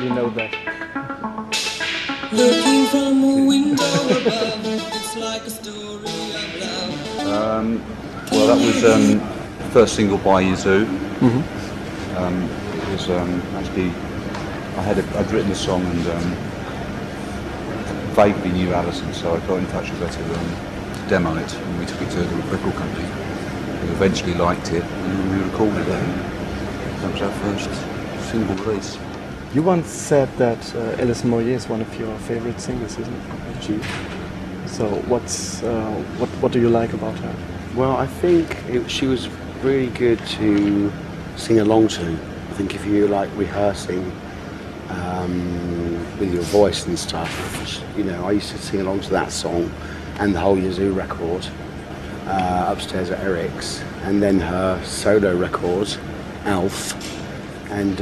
already know that. Looking from a window above, it's like a story of love. Well, that was the first single by Yazoo. It was actually I'd written the song and vaguely knew Alison, so I got in touch with her to demo it, and we took it to the record company, who eventually liked it, and we recorded it. That was our first single release. You once said that Alison Moyet is one of your favorite singers, isn't she? So what do you like about her? Well, I think she was really good to sing along to. I think if you like rehearsing with your voice and stuff, you know, I used to sing along to that song and the whole Yazoo record upstairs at Eric's, and then her solo record, Alf, and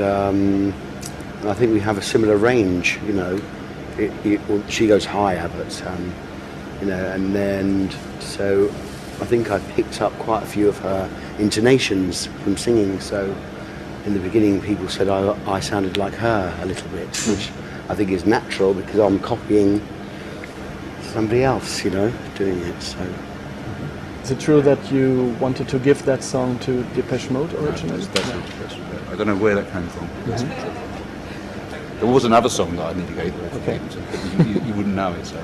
I think we have a similar range. You know, well, she goes higher, but you know, and then so I think I picked up quite a few of her intonations from singing. So in the beginning, people said I sounded like her a little bit, which I think is natural because I'm copying somebody else, you know, doing it. So. Is it true that you wanted to give that song to Depeche Mode originally? I don't know where that came from. There was another song that I nearly gave her, okay. But you wouldn't know it, so.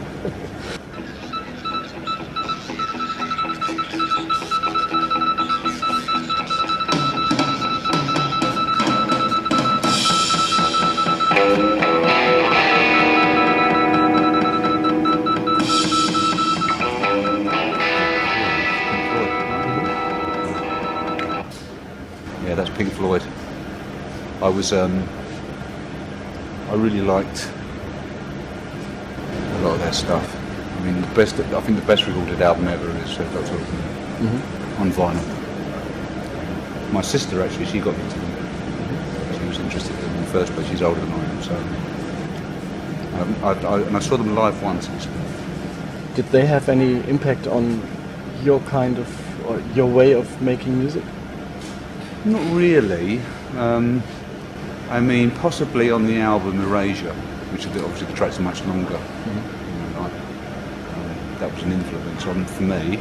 Yeah, that's Pink Floyd. I really liked a lot of their stuff. I mean, I think the best recorded album ever is Dr. on vinyl. My sister actually, she got into them. She was interested in them in the first place. She's older than I am, so. And I saw them live once. Did they have any impact on your kind of, or your way of making music? Not really. I mean, possibly on the album Erasure, which obviously the tracks are much longer. You know, that was an influence for me.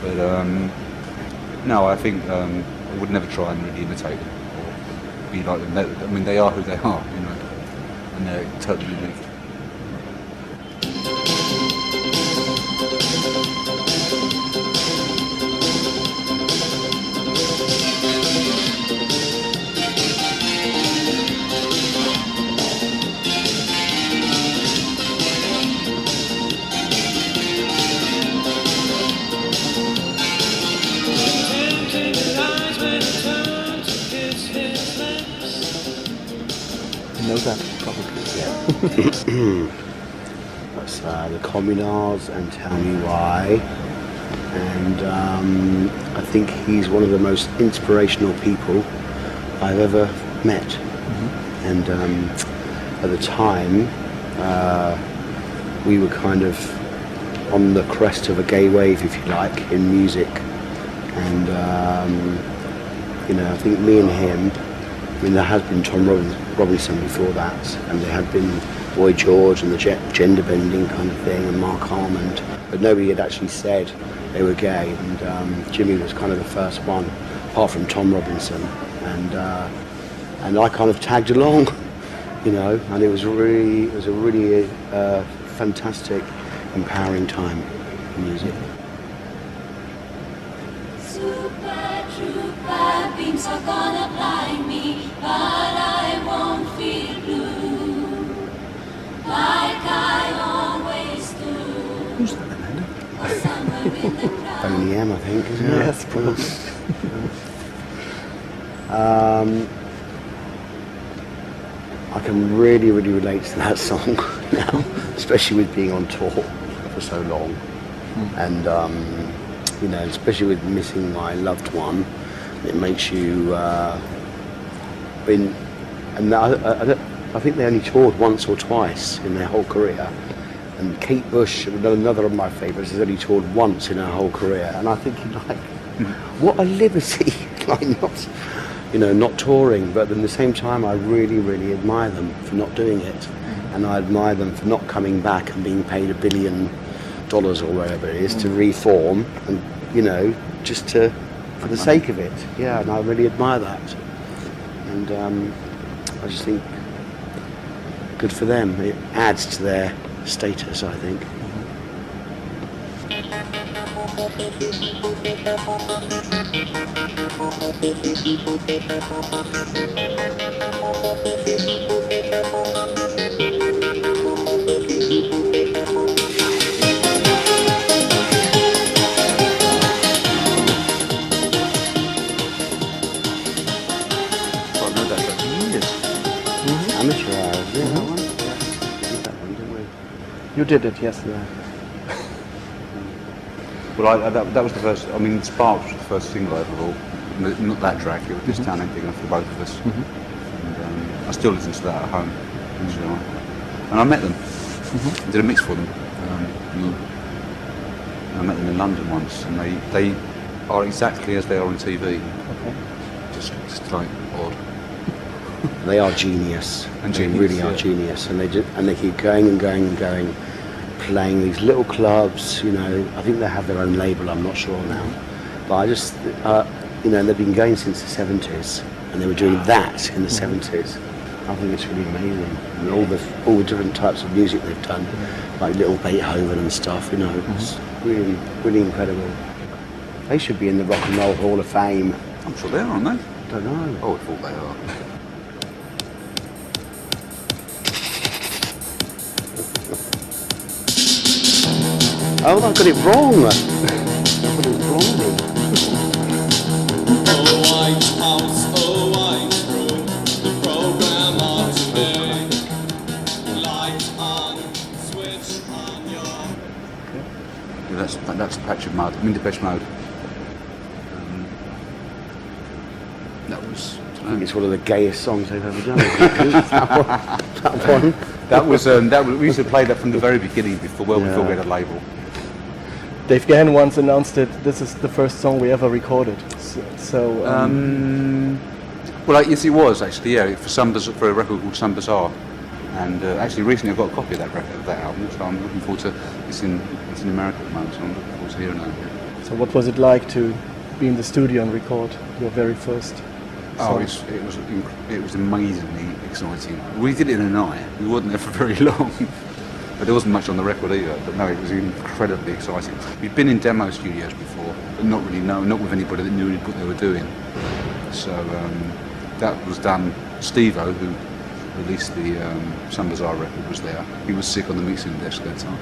But no, I think I would never try and really imitate them or be like them. I mean, they are who they are, you know, and they're totally unique. You know that probably, yeah. That's the Communards and Tell Me Why, and I think he's one of the most inspirational people I've ever met. And at the time, we were kind of on the crest of a gay wave, if you like, in music, and you know, I think me and him. I mean, there has been Tom Robinson before that, and there had been Boy George and the gender bending kind of thing, and Mark Harmond, but nobody had actually said they were gay, and Jimmy was kind of the first one, apart from Tom Robinson, and I kind of tagged along, you know, and it was a really fantastic, empowering time in music. Trouper, beams are gonna blind me, but I won't feel blue, like I always do. Who's that, Amanda? Boney M, I think, isn't it? Yes, probably. I can really relate to that song now, especially with being on tour for so long, and you know, especially with missing my loved one, it makes you. I think they only toured once or twice in their whole career, and Kate Bush, another of my favourites, has only toured once in her whole career, and I think, like, what a liberty! Like, you know, not touring, but at the same time I really, really admire them for not doing it. And I admire them for not coming back and being paid $1 billion or whatever it is to reform and, you know, just to, for the sake of it. Yeah, and I really admire that. And I just think good for them. It adds to their status, I think. Amateur hours, yeah, that one. Yeah, we did that one, didn't we? You did it, yes. Yeah. Well, that was the first. I mean, Sparks was the first single I ever bought. Not that track. It was just Town Ain't Big Enough for both of us. And I still listen to that at home. And I met them. Did a mix for them. And I met them in London once, and they are exactly as they are on TV. Okay. Just like odd. They are genius. And They genius, really are yeah. genius, and they keep going and going and going, playing these little clubs. You know, I think they have their own label. I'm not sure now, but I just, you know, they've been going since the '70s, and they were doing that in the '70s. I think it's really amazing, and all the different types of music they've done, like Little Beethoven and stuff. You know, it's really, really incredible. They should be in the Rock and Roll Hall of Fame. I'm sure they are, aren't they? Don't know. Oh, I thought they are. Oh, I got it wrong. I got it wrong. Oh, White House, oh, White Room, the program of today. Light on, switch on your... Yeah, that's Patch of Mud. I mean, Depeche Mode. That was. I think it's one of the gayest songs they've ever done. Isn't it? that one. That was. We used to play that from the very beginning before we had a label. Dave Gahan once announced that this is the first song we ever recorded. Well, yes, it was actually. Yeah, for a record called Some Bizzare, and actually recently I got a copy of that record, of that album. So I'm looking forward to. It's in America at the moment, so I'm looking forward to hearing that. So what was it like to be in the studio and record your very first Oh, song? it was amazingly exciting. We did it in a night. We weren't there for very long. But there wasn't much on the record either. But no, it was incredibly exciting. We'd been in demo studios before, but not with anybody that knew what they were doing. So that was done. Steve-O, who released the Some Bizzare record, was there. He was sick on the mixing desk that time.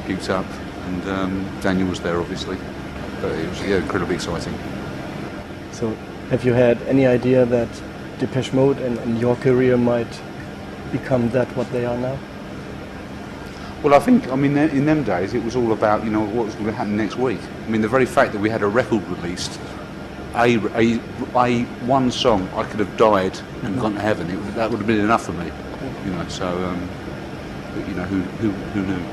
Geeked up, and Daniel was there obviously. But it was incredibly exciting. So have you had any idea that Depeche Mode and your career might become what they are now? Well, I think, in them days, it was all about, what was going to happen next week. I mean, the very fact that we had a record released, one song, I could have died and gone to heaven. That would have been enough for me, so, who knew?